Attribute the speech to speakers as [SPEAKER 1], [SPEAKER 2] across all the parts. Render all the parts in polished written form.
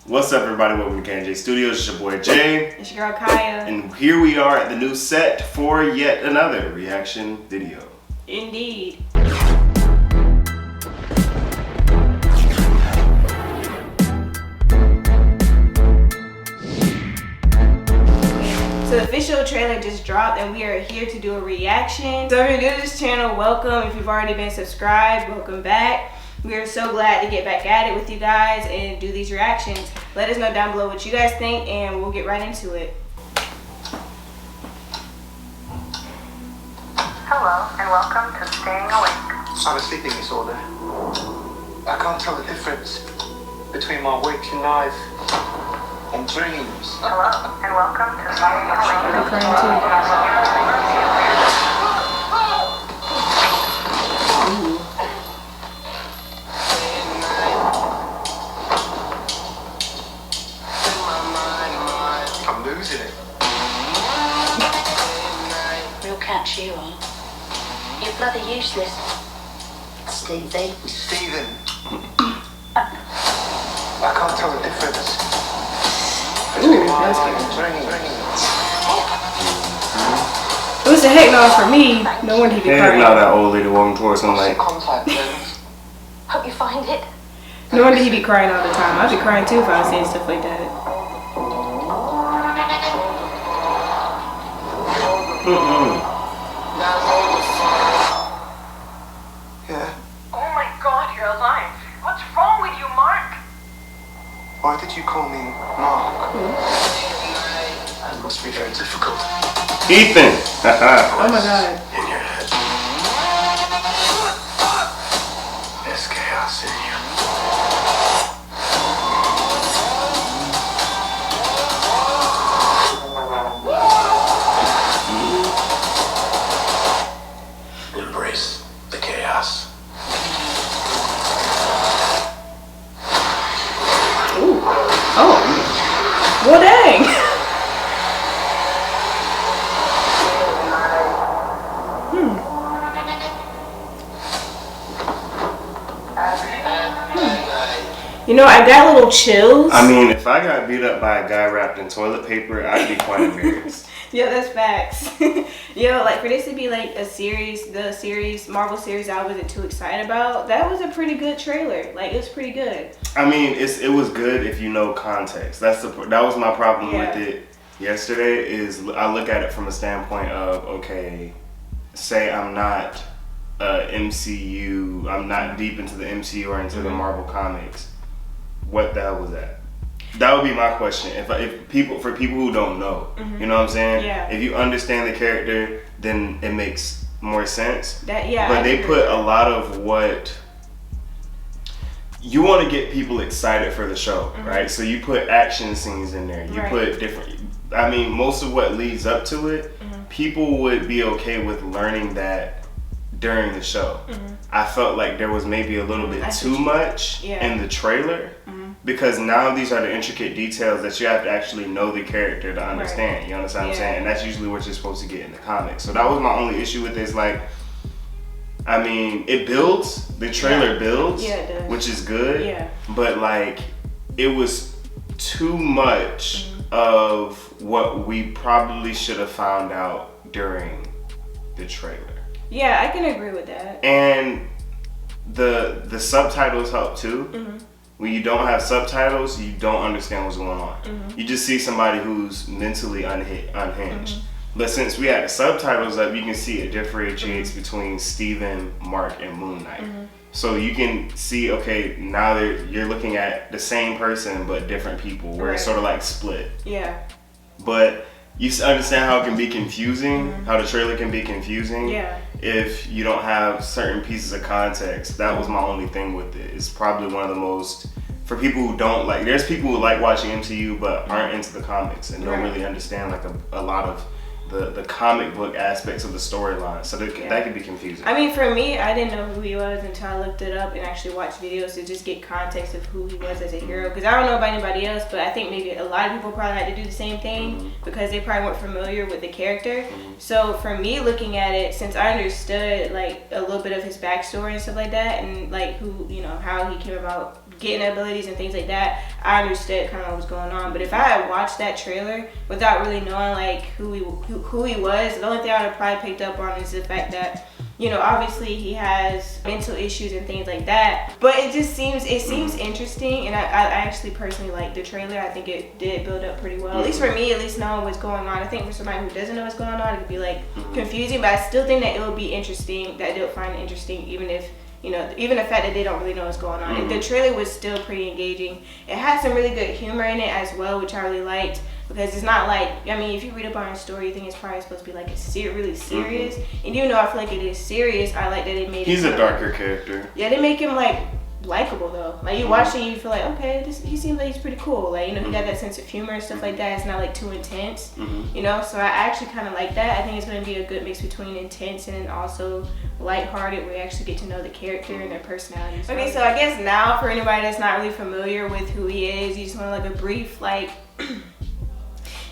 [SPEAKER 1] What's up, everybody? Welcome to Kiya and Jalon Studios. It's your boy Jay.
[SPEAKER 2] It's your girl Kiya.
[SPEAKER 1] And here we are at the new set for yet another reaction video.
[SPEAKER 2] Indeed. So the official trailer just dropped and we are here to do a reaction. So if you're new to this channel, welcome. If you've already been subscribed, welcome back. We are so glad to get back at it with you guys and do these reactions. Let us know down below what you guys think and we'll get right into it.
[SPEAKER 3] Hello and welcome to Staying Awake.
[SPEAKER 4] I have a sleeping disorder. I can't tell the difference between my waking life and dreams.
[SPEAKER 3] Hello and welcome to Staying Awake.
[SPEAKER 4] I'm losing it.
[SPEAKER 5] Real catch you are. You're bloody useless. Stevie.
[SPEAKER 4] Stephen. I can't tell the difference between my life and dreams.
[SPEAKER 2] It was a heck no for me. No one he be
[SPEAKER 1] Heck
[SPEAKER 2] crying.
[SPEAKER 1] no, that old lady walking towards him like...
[SPEAKER 4] Contact lens.
[SPEAKER 5] Hope you find it.
[SPEAKER 2] No wonder he be crying all the time. I'd be crying too if I was saying stuff like that.
[SPEAKER 4] Yeah.
[SPEAKER 3] Oh my god, you're alive. What's wrong with you, Mark?
[SPEAKER 4] Why did you call me Mark? That must be very difficult.
[SPEAKER 1] Ethan!
[SPEAKER 2] Oh my god.
[SPEAKER 4] In your head. There's chaos in you. Embrace the chaos.
[SPEAKER 2] Ooh. Oh. Well, dang. You know, I got little chills.
[SPEAKER 1] I mean, if I got beat up by a guy wrapped in toilet paper, I'd be quite embarrassed.
[SPEAKER 2] Yeah, that's facts. Yo, like for this to be like a series, Marvel series I wasn't too excited about, that was a pretty good trailer. Like, it was pretty good.
[SPEAKER 1] I mean, it was good if you know context. That was my problem
[SPEAKER 2] Yeah.
[SPEAKER 1] with it yesterday, is I look at it from a standpoint of, okay, say I'm not MCU, I'm not deep into the MCU or into the Marvel comics. What the hell was that? That would be my question. For people who don't know, you know what I'm saying?
[SPEAKER 2] Yeah.
[SPEAKER 1] If you understand the character, then it makes more sense.
[SPEAKER 2] That, yeah.
[SPEAKER 1] But
[SPEAKER 2] I
[SPEAKER 1] they
[SPEAKER 2] agree
[SPEAKER 1] put
[SPEAKER 2] with
[SPEAKER 1] a
[SPEAKER 2] that.
[SPEAKER 1] lot of what you want to get people excited for the show, right? So you put action scenes in there. You
[SPEAKER 2] Right.
[SPEAKER 1] put different. I mean, most of what leads up to it, people would be okay with learning that during the show. I felt like there was maybe a little bit too much in the trailer. Because now these are the intricate details that you have to actually know the character to understand.
[SPEAKER 2] Right.
[SPEAKER 1] You understand what I'm saying? And that's usually what you're supposed to get in the comics. So that was my only issue with this. Like, I mean, it builds. The trailer builds,
[SPEAKER 2] Yeah, it does.
[SPEAKER 1] which is good.
[SPEAKER 2] Yeah.
[SPEAKER 1] But like, it was too much of what we probably should have found out during the trailer.
[SPEAKER 2] Yeah, I can agree with that.
[SPEAKER 1] And the subtitles help too. When you don't have subtitles, you don't understand what's going on. You just see somebody who's mentally unhinged. But since we had the subtitles up, you can see it differentiates between Stephen, Mark, and Moon Knight. So you can see, okay, now you're looking at the same person but different people, where it's sort of like split.
[SPEAKER 2] Yeah.
[SPEAKER 1] But you understand how it can be confusing, how the trailer can be confusing.
[SPEAKER 2] Yeah.
[SPEAKER 1] If you don't have certain pieces of context. That was my only thing with it. It's probably one of the most, for people who don't like, there's people who like watching MCU but aren't into the comics and don't really understand like a lot of the comic book aspects of the storyline. So that could be confusing.
[SPEAKER 2] I mean, for me, I didn't know who he was until I looked it up and actually watched videos to just get context of who he was as a hero. Because I don't know about anybody else, but I think maybe a lot of people probably had to do the same thing because they probably weren't familiar with the character. So for me, looking at it, since I understood like a little bit of his backstory and stuff like that, and like who, you know, how he came about getting abilities and things like that, I understood kind of what was going on. But if I had watched that trailer without really knowing like who he was, the only thing I would have probably picked up on is the fact that, you know, obviously he has mental issues and things like that. But it seems interesting, and I actually personally like the trailer. I think it did build up pretty well. At least for me, at least knowing what's going on. I think for somebody who doesn't know what's going on, it could be like confusing, but I still think that it would be interesting, that they'll find it interesting, even if, you know, even the fact that they don't really know what's going on. The trailer was still pretty engaging. It had some really good humor in it as well, which I really liked, because it's not like, I mean, if you read up on a story, you think it's probably supposed to be like really serious. And even though I feel like it is serious, I like that they made
[SPEAKER 1] He's
[SPEAKER 2] it.
[SPEAKER 1] a darker character.
[SPEAKER 2] Yeah, they make him like likable though. Like you watch it, and you feel like, okay, he seems like he's pretty cool. Like, you know, he got that sense of humor and stuff like that. It's not like too intense, you know. So I actually kind of like that. I think it's going to be a good mix between intense and also lighthearted, where you actually get to know the character and their personalities. Okay, so I guess now for anybody that's not really familiar with who he is, you just want like a brief like.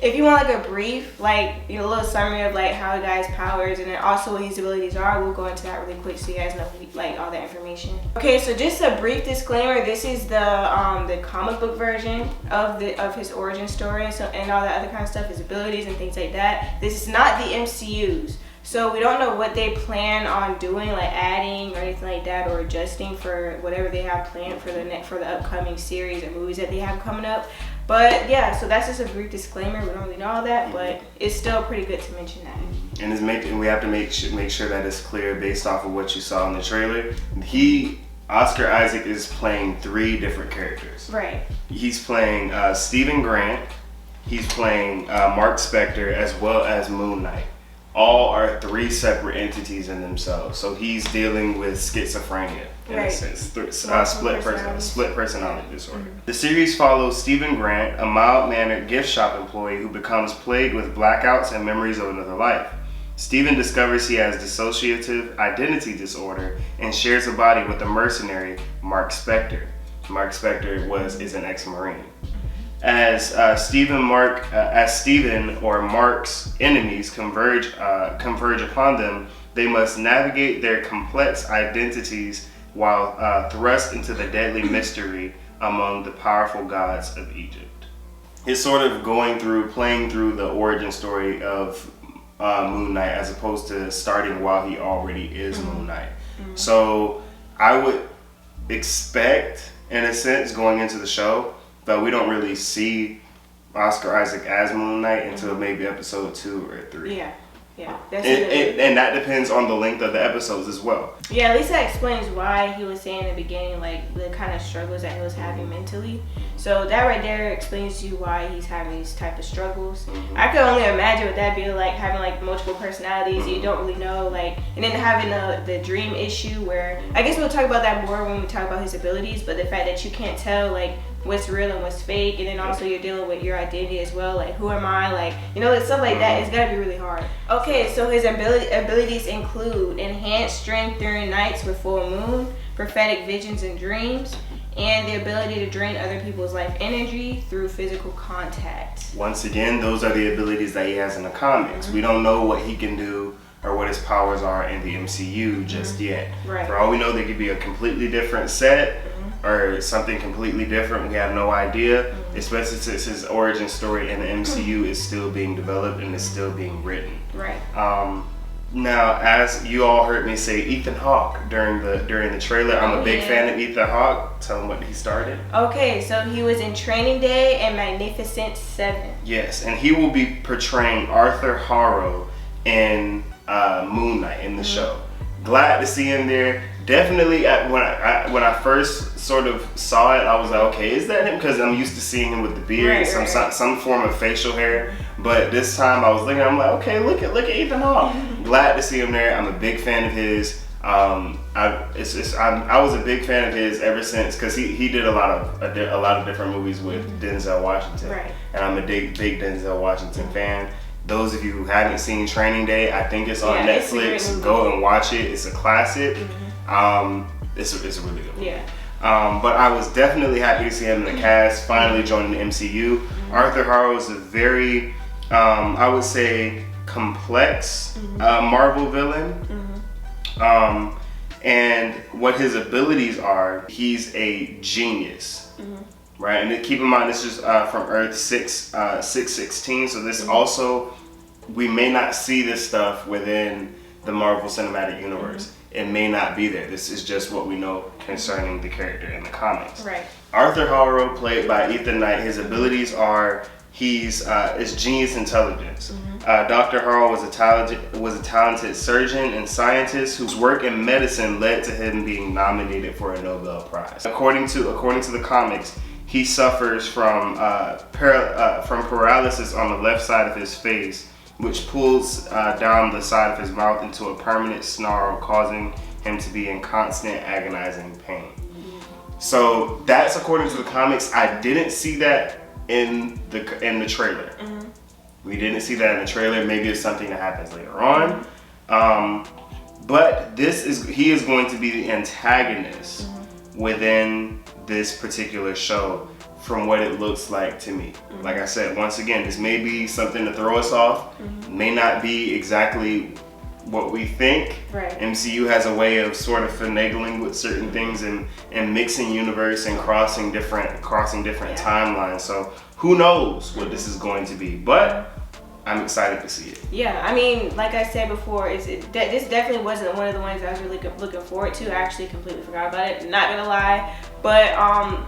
[SPEAKER 2] If you want like a brief, like, you know, a little summary of like how the guy's powers and then also what his abilities are, we'll go into that really quick so you guys know like all that information. Okay, so just a brief disclaimer: this is the comic book version of his origin story, so and all that other kind of stuff, his abilities and things like that. This is not the MCU's. So we don't know what they plan on doing, like adding or anything like that, or adjusting for whatever they have planned for the upcoming series or movies that they have coming up. But yeah, so that's just a brief disclaimer. We don't really know all that, but it's still pretty good to mention that.
[SPEAKER 1] And we have to make sure that it's clear based off of what you saw in the trailer. Oscar Isaac is playing 3 different characters.
[SPEAKER 2] Right.
[SPEAKER 1] He's playing Stephen Grant. He's playing Mark Spector, as well as Moon Knight. All are 3 separate entities in themselves. So he's dealing with schizophrenia in a sense, split personality disorder. The series follows Stephen Grant, a mild-mannered gift shop employee who becomes plagued with blackouts and memories of another life. Stephen discovers he has dissociative identity disorder and shares a body with the mercenary Mark Spector. Mark Spector is an ex-Marine. As Stephen or Mark's enemies converge upon them, they must navigate their complex identities while thrust into the deadly mystery among the powerful gods of Egypt. It's sort of playing through the origin story of Moon Knight, as opposed to starting while he already is Moon Knight. So I would expect, in a sense, going into the show, but we don't really see Oscar Isaac as Moon Knight until maybe episode 2 or 3.
[SPEAKER 2] Yeah.
[SPEAKER 1] And that depends on the length of the episodes as well.
[SPEAKER 2] Yeah, at least that explains why he was saying in the beginning, like, the kind of struggles that he was having mentally. So that right there explains to you why he's having these type of struggles. I could only imagine what that'd be like, having like multiple personalities. You don't really know, like, and then having the dream issue where, I guess we'll talk about that more when we talk about his abilities, but the fact that you can't tell, like, what's real and what's fake, and then also you're dealing with your identity as well, like, who am I, like, you know, stuff like that. It's gotta be really hard. Okay, so his abilities include enhanced strength during nights with full moon, prophetic visions and dreams, and the ability to drain other people's life energy through physical contact.
[SPEAKER 1] Once again, those are the abilities that he has in the comics. We don't know what he can do or what his powers are in the MCU just yet.
[SPEAKER 2] Right.
[SPEAKER 1] For all we know, they could be a completely different set or something completely different. We have no idea, especially since his origin story in the MCU is still being developed and is still being written.
[SPEAKER 2] Right.
[SPEAKER 1] Now, as you all heard me say, Ethan Hawke during the trailer, I'm a big fan of Ethan Hawke. Tell him what he started.
[SPEAKER 2] Okay, so he was in Training Day and Magnificent Seven.
[SPEAKER 1] Yes, and he will be portraying Arthur Harrow in Moon Knight in the show. Glad to see him there. Definitely, when I first sort of saw it, I was like, okay, is that him? Because I'm used to seeing him with the beard, some form of facial hair. But this time, I was looking, I'm like, okay, look at Ethan Hawke. Glad to see him there. I'm a big fan of his. I was a big fan of his ever since, because he did a lot of different movies with Denzel Washington, and I'm a big Denzel Washington fan. Those of you who haven't seen Training Day, I think it's on Netflix. Go and watch it. It's a classic. It's a really good movie.
[SPEAKER 2] Yeah.
[SPEAKER 1] But I was definitely happy to see him in the cast, finally joining the MCU. Arthur Harrow is a very, I would say, complex Marvel villain. And what his abilities are, he's a genius, right? And keep in mind, this is from Earth 616. So this also, we may not see this stuff within the Marvel Cinematic Universe. It may not be there. This is just what we know concerning the character in the comics.
[SPEAKER 2] Right.
[SPEAKER 1] Arthur Harrow, played by Ethan Knight, his abilities are is genius intelligence. Dr. Harrow was a talented surgeon and scientist whose work in medicine led to him being nominated for a Nobel Prize. According to the comics, he suffers from paralysis on the left side of his face, which pulls down the side of his mouth into a permanent snarl, causing him to be in constant agonizing pain. So that's according to the comics. I didn't see that in the trailer. We didn't see that in the trailer. Maybe it's something that happens later on. But he is going to be the antagonist within this particular show, from what it looks like to me. Like I said, once again, this may be something to throw us off. May not be exactly what we think.
[SPEAKER 2] Right.
[SPEAKER 1] MCU has a way of sort of finagling with certain things and mixing universe and crossing different timelines. So who knows what this is going to be, but I'm excited to see it.
[SPEAKER 2] Yeah, I mean, like I said before, this definitely wasn't one of the ones I was really looking forward to. I actually completely forgot about it, not gonna lie. But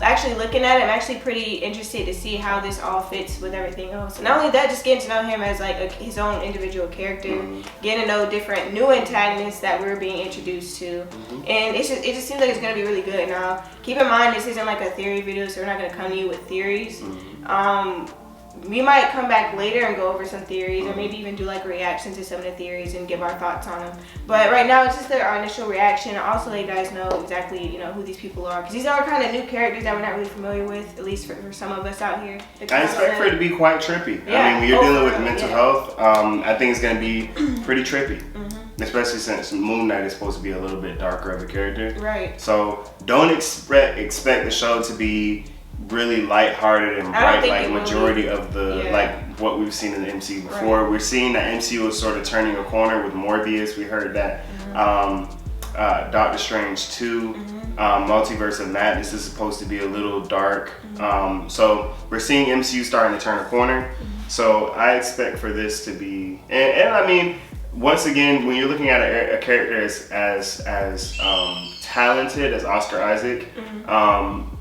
[SPEAKER 2] actually looking at it, I'm actually pretty interested to see how this all fits with everything else. And not only that, just getting to know him as like his own individual character, getting to know different new antagonists that we're being introduced to. And it just seems like it's gonna be really good. Now, keep in mind, this isn't like a theory video, so we're not gonna come to you with theories. We might come back later and go over some theories, or maybe even do like a reaction to some of the theories and give our thoughts on them. But right now, it's just our initial reaction. Also, let you guys know exactly, who these people are, because these are kind of new characters that we're not really familiar with, at least for some of us out here.
[SPEAKER 1] I expect for it to be quite trippy.
[SPEAKER 2] Yeah.
[SPEAKER 1] I mean, when you're dealing with mental health, I think it's going to be pretty trippy. Especially since Moon Knight is supposed to be a little bit darker of a character.
[SPEAKER 2] Right.
[SPEAKER 1] So don't expect the show to be really lighthearted and bright like majority of the like what we've seen in the MCU before. We're seeing that MCU is sort of turning a corner with Morbius. We heard that Doctor Strange 2, Multiverse of Madness is supposed to be a little dark. So we're seeing MCU starting to turn a corner. So I expect for this to be, and I mean, once again, when you're looking at a character as talented as Oscar Isaac,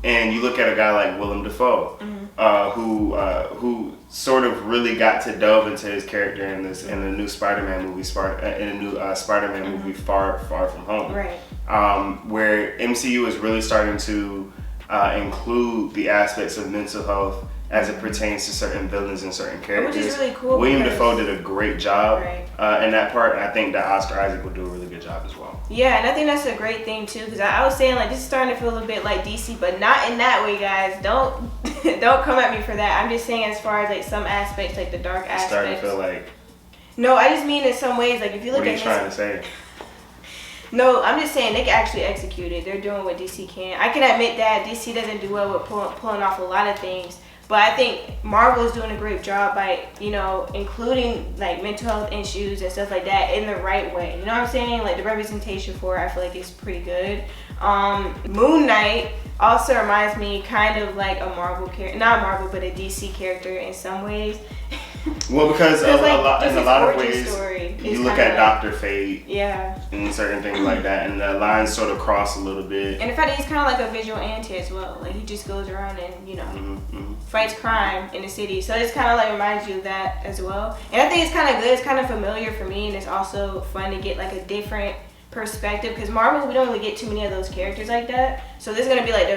[SPEAKER 1] and you look at a guy like Willem Dafoe, who sort of really got to delve into his character in the new Spider-Man movie, Spider-Man movie Far From Home, where MCU is really starting to include the aspects of mental health as it pertains to certain villains and certain characters.
[SPEAKER 2] Which is really cool.
[SPEAKER 1] William Dafoe did a great job in that part. I think that Oscar Isaac will do a really good job as well.
[SPEAKER 2] Yeah, and I think that's a great thing too, because I was saying like this is starting to feel a little bit like DC, but not in that way, guys. Don't come at me for that. I'm just saying as far as like some aspects, like the dark aspects.
[SPEAKER 1] It's starting to feel like.
[SPEAKER 2] No, I just mean in some ways, like if you look at.
[SPEAKER 1] What are you trying to say?
[SPEAKER 2] No, I'm just saying they can actually execute it. They're doing what DC can. I can admit that DC doesn't do well with pulling off a lot of things. But I think Marvel is doing a great job by, including like mental health issues and stuff like that in the right way. You know what I'm saying? Like the representation for it, I feel like is pretty good. Moon Knight also reminds me kind of like a Marvel character, not Marvel, but a DC character in some ways.
[SPEAKER 1] Well, because in a lot of ways, you look at
[SPEAKER 2] like,
[SPEAKER 1] Dr. Fate,
[SPEAKER 2] yeah,
[SPEAKER 1] and certain things like that, and the lines sort of cross a little bit.
[SPEAKER 2] And in fact, he's kind of like a vigilante as well. Like he just goes around and fights crime in the city. So it's kind of like reminds you of that as well. And I think it's kind of good. It's kind of familiar for me, and it's also fun to get like a different perspective, because Marvel, we don't really get too many of those characters like that. So this is gonna be like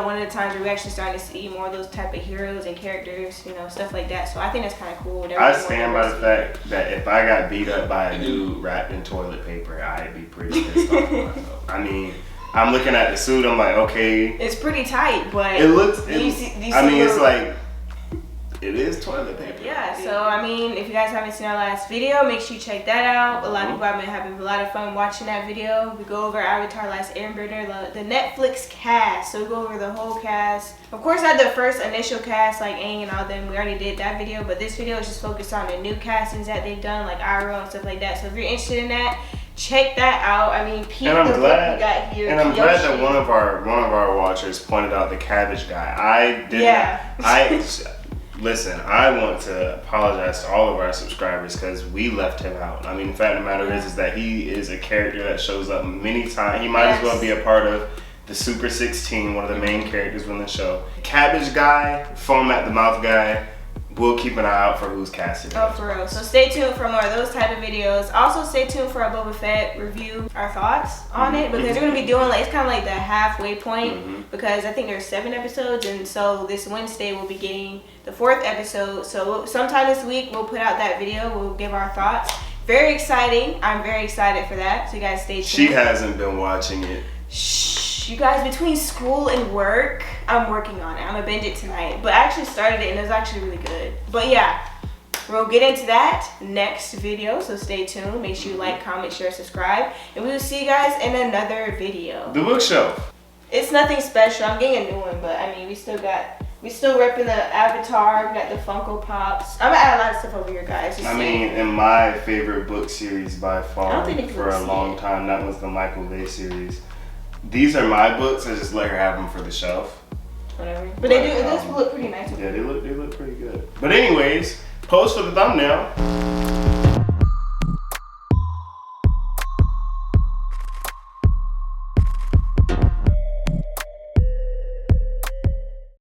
[SPEAKER 2] one of the times where we actually starting to see more of those type of heroes and characters, stuff like that. So I think that's kind of cool.
[SPEAKER 1] I stand by the fact that if I got beat up by a dude wrapped in toilet paper, I'd be pretty pissed off myself. I mean, I'm looking at the suit, I'm like, okay,
[SPEAKER 2] it's pretty tight, but
[SPEAKER 1] it looks. It's like. It is toilet paper.
[SPEAKER 2] Yeah, so I mean, if you guys haven't seen our last video, make sure you check that out. A lot of people have been having a lot of fun watching that video. We go over Avatar Last Airbender, the Netflix cast. So we go over the whole cast. Of course, I had the first initial cast, like Aang and all them. We already did that video, but this video is just focused on the new castings that they've done, like Harrow and stuff like that. So if you're interested in that, check that out. I mean, peep
[SPEAKER 1] And I'm
[SPEAKER 2] the
[SPEAKER 1] glad.
[SPEAKER 2] book we got here.
[SPEAKER 1] And I'm glad that
[SPEAKER 2] Kiyoshi.
[SPEAKER 1] one of our watchers pointed out the cabbage guy. I did.
[SPEAKER 2] Yeah.
[SPEAKER 1] Listen. I want to apologize to all of our subscribers because we left him out. I mean, the fact of the matter is that he is a character that shows up many times. He might as well be a part of the Super 16, one of the main characters in the show. Cabbage guy, foam at the mouth guy. We'll keep an eye out for who's casted.
[SPEAKER 2] Oh, for real. So stay tuned for more of those type of videos. Also, stay tuned for our Boba Fett review, our thoughts on it, because we're going to be doing, like, it's kind of like the halfway point, because I think there's 7 episodes, and so this Wednesday we'll be getting the 4th episode. So sometime this week we'll put out that video. We'll give our thoughts. Very exciting. I'm very excited for that. So you guys stay tuned.
[SPEAKER 1] She hasn't been watching it.
[SPEAKER 2] Shh. You guys, between school and work, I'm working on it. I'm gonna binge it tonight. But I actually started it and it was actually really good. But yeah, we'll get into that next video. So stay tuned. Make sure you like, comment, share, subscribe. And we will see you guys in another video.
[SPEAKER 1] The bookshelf.
[SPEAKER 2] It's nothing special. I'm getting a new one, but I mean, we still repping the Avatar. We got the Funko Pops. I'm gonna add a lot of stuff over here, guys.
[SPEAKER 1] I mean, in my favorite book series by far
[SPEAKER 2] I don't think
[SPEAKER 1] for a long time, that was the Michael Bay series. These are my books. I just let her have them for the shelf.
[SPEAKER 2] Whatever. But they do. It does look pretty nice.
[SPEAKER 1] Yeah, they look pretty good. But anyways, post for the thumbnail.